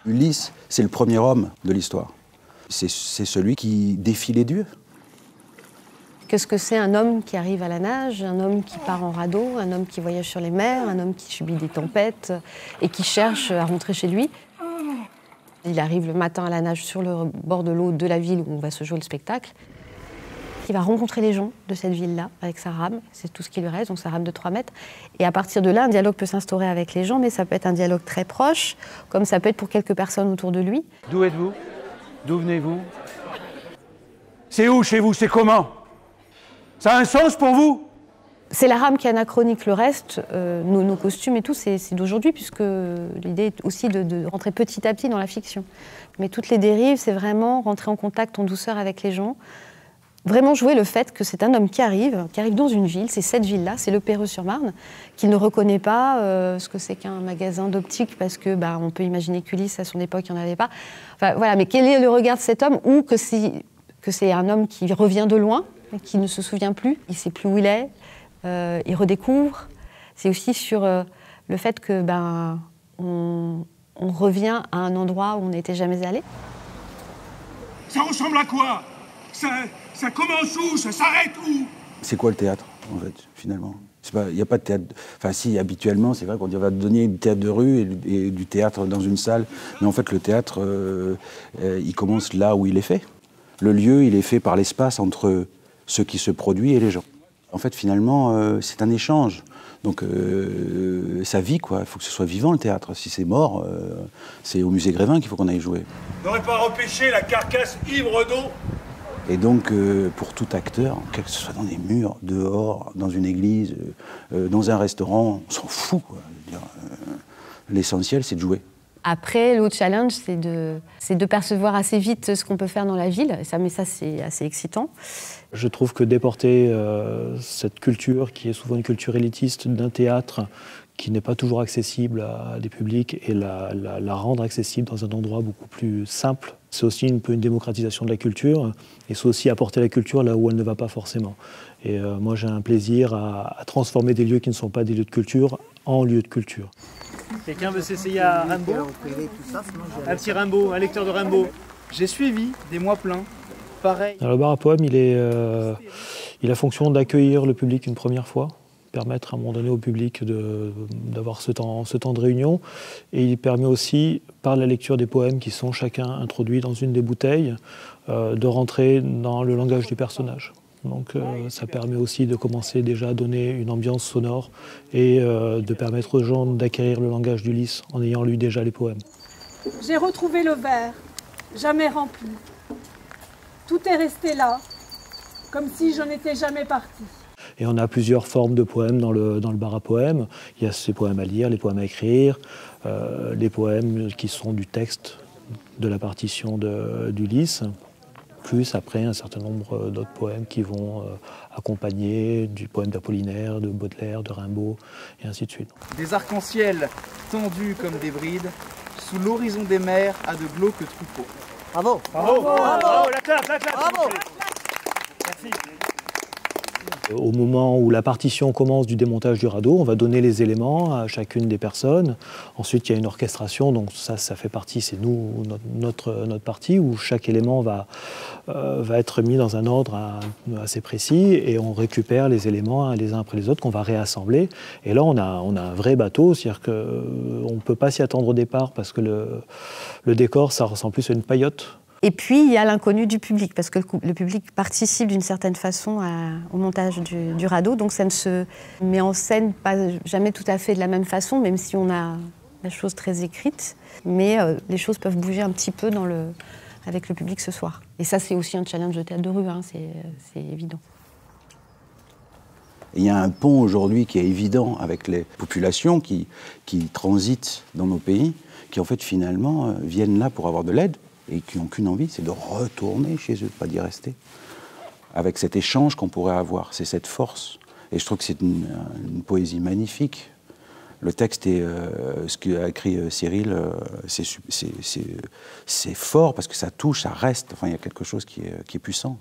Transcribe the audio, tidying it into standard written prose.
Ulysse, c'est le premier homme de l'histoire. C'est celui qui défie les dieux. Qu'est-ce que c'est un homme qui arrive à la nage, un homme qui part en radeau, un homme qui voyage sur les mers, un homme qui subit des tempêtes et qui cherche à rentrer chez lui? Il arrive le matin à la nage sur le bord de l'eau de la ville où on va se jouer le spectacle. Il va rencontrer les gens de cette ville-là avec sa rame, c'est tout ce qui lui reste, donc sa rame de 3 mètres. Et à partir de là, un dialogue peut s'instaurer avec les gens, mais ça peut être un dialogue très proche, comme ça peut être pour quelques personnes autour de lui. D'où êtes-vous? D'où venez-vous? C'est où chez vous? C'est comment? Ça a un sens pour vous? C'est la rame qui est anachronique, le reste, nos costumes et tout, c'est d'aujourd'hui, puisque l'idée est aussi de rentrer petit à petit dans la fiction. Mais toutes les dérives, c'est vraiment rentrer en contact en douceur avec les gens, vraiment jouer le fait que c'est un homme qui arrive dans une ville, c'est cette ville-là, c'est le Perreux-sur-Marne, qu'il ne reconnaît pas ce que c'est qu'un magasin d'optique, parce que on peut imaginer qu'Ulysse, à son époque, il n'y en avait pas. Enfin, voilà, mais quel est le regard de cet homme, ou que c'est un homme qui revient de loin, qui ne se souvient plus, il ne sait plus où il est, il redécouvre. C'est aussi sur le fait que on revient à un endroit où on n'était jamais allé. Ça ressemble à quoi? Ça commence où? Ça s'arrête où? C'est quoi le théâtre, en fait, finalement? Il n'y a pas de théâtre... Enfin, si, habituellement, c'est vrai qu'on va donner du théâtre de rue et du théâtre dans une salle. Mais en fait, le théâtre, il commence là où il est fait. Le lieu, il est fait par l'espace entre ce qui se produit et les gens. En fait, finalement, c'est un échange. Donc, ça vit, quoi. Il faut que ce soit vivant, le théâtre. Si c'est mort, c'est au musée Grévin qu'il faut qu'on aille jouer. N'aurait pas repêché la carcasse ivre d'eau? Et donc, pour tout acteur, quel que ce soit dans des murs, dehors, dans une église, dans un restaurant, on s'en fout, quoi. L'essentiel, c'est de jouer. Après, l'autre challenge, c'est de percevoir assez vite ce qu'on peut faire dans la ville. Mais ça, c'est assez excitant. Je trouve que déporter cette culture, qui est souvent une culture élitiste, d'un théâtre qui n'est pas toujours accessible à des publics, et la rendre accessible dans un endroit beaucoup plus simple, c'est aussi un peu une démocratisation de la culture, et c'est aussi apporter la culture là où elle ne va pas forcément. Et moi, j'ai un plaisir à transformer des lieux qui ne sont pas des lieux de culture en lieux de culture. Quelqu'un veut s'essayer à Rimbaud? Un petit Rimbaud, un lecteur de Rimbaud. J'ai suivi des mois pleins, pareil. Alors, le bar à poèmes, il a fonction d'accueillir le public une première fois, permettre à un moment donné au public d'avoir ce temps de réunion. Et il permet aussi, par la lecture des poèmes qui sont chacun introduits dans une des bouteilles, de rentrer dans le langage du personnage. Donc ça permet aussi de commencer déjà à donner une ambiance sonore et de permettre aux gens d'acquérir le langage d'Ulysse en ayant lu déjà les poèmes. J'ai retrouvé le verre, jamais rempli. Tout est resté là, comme si je n'étais jamais partie. Et on a plusieurs formes de poèmes dans le bar à poèmes. Il y a ces poèmes à lire, les poèmes à écrire, les poèmes qui sont du texte de la partition d'Ulysse, plus après un certain nombre d'autres poèmes qui vont accompagner du poème d'Apollinaire, de Baudelaire, de Rimbaud, et ainsi de suite. Des arcs-en-ciel tendus comme des brides, sous l'horizon des mers à de glauques troupeaux. Bravo! Bravo! Bravo! La clap! Bravo! Merci. Au moment où la partition commence du démontage du radeau, on va donner les éléments à chacune des personnes. Ensuite, il y a une orchestration, donc ça fait partie, c'est nous, notre partie, où chaque élément va être mis dans un ordre assez précis, et on récupère les éléments les uns après les autres qu'on va réassembler. Et là, on a un vrai bateau, c'est-à-dire qu'on ne peut pas s'y attendre au départ, parce que le décor, ça ressemble plus à une paillote. Et puis, il y a l'inconnu du public, parce que le public participe d'une certaine façon au montage du radeau, donc ça ne se met en scène jamais tout à fait de la même façon, même si on a la chose très écrite, mais les choses peuvent bouger un petit peu avec le public ce soir. Et ça, c'est aussi un challenge de théâtre de rue, hein, c'est évident. Il y a un pont aujourd'hui qui est évident avec les populations qui transitent dans nos pays, qui en fait finalement viennent là pour avoir de l'aide, et qui n'ont qu'une envie, c'est de retourner chez eux, pas d'y rester. Avec cet échange qu'on pourrait avoir, c'est cette force. Et je trouve que c'est une poésie magnifique. Le texte et ce qu'a écrit Cyril, c'est fort parce que ça touche, ça reste. Enfin, il y a quelque chose qui est puissant.